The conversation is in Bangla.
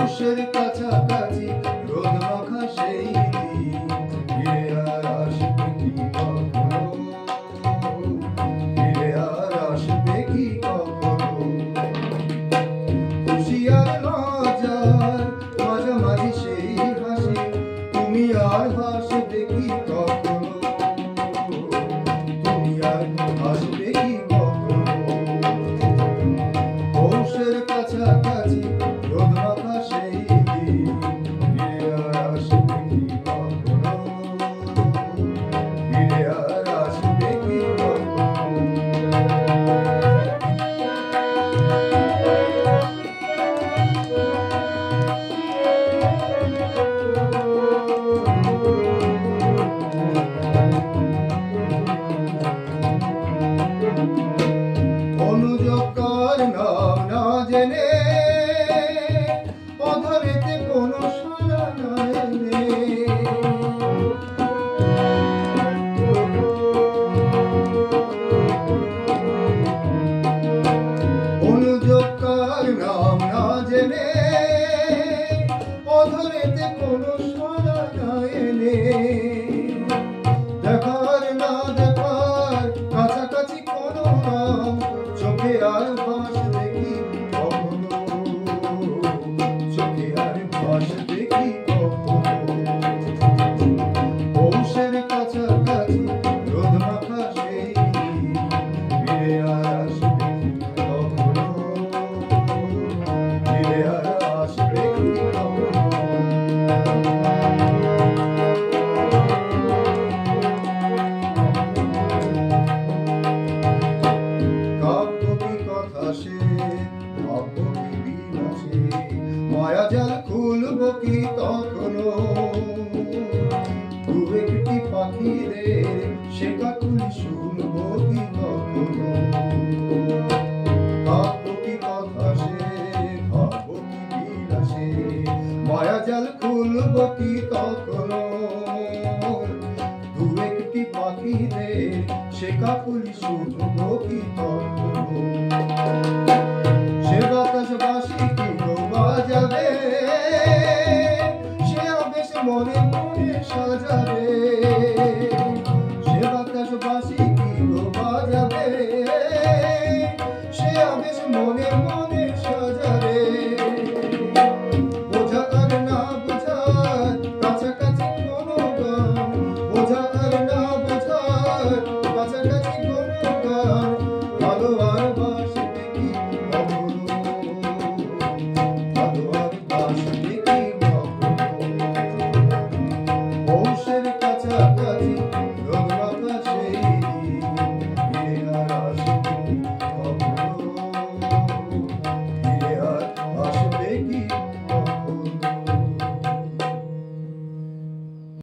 পৌষের কাছাকাছি রোদ মাখা সেই দিন, ফিরে আর আসবে কি কখনো, ফিরে আর আসবে কি কখনো। খুশি আর লজ্জার মাঝামাঝি সেই হাসি, তুমি আর হাসবে কি কখনো, তুমি আর হাসবে কি কখনো। পৌষের কাছাকাছি রোদ মাখা সেই দিন, ফিরে আর আসবে কি কখনো, ফিরে আর আসবে কি কখনো। অনুযোগকার নাম না জেনে অধরেতে কোনো সাড়া না এনে, অনুযোগকার নাম না জেনে অধরেতে কোনো সাড়া না এনে, দেখার না দেখার কাছাকাছি কোনো নাম, চোখে আর ভাসবে কি কখনো, চোখে আর ভাসবে কি কখনো। পৌষের কাছাকাছি রোদ মাখা সেই দিন, ফিরে আর আসবে কি কখনো, ফিরে আর আসবে কি কখনো। মায়া জাল খুলব কি তখনো, দু একটি পাখিদের সে কাকুলি শুনব কি তখনো। কাব্য কি কথা সে, ভাব কি বিলাসে, মায়া জাল খুলব কি তখনো, দু একটি পাখিদের সে কাকুলি শুনব কি তখনো। সে বাতাস বাঁশি কি গো বাজাবে, সে আবেশ মনে মনে সাজাবে, সে বাতাস বাঁশি কি গো বাজাবে, সে আবেশ মনে মনে সাজাবে।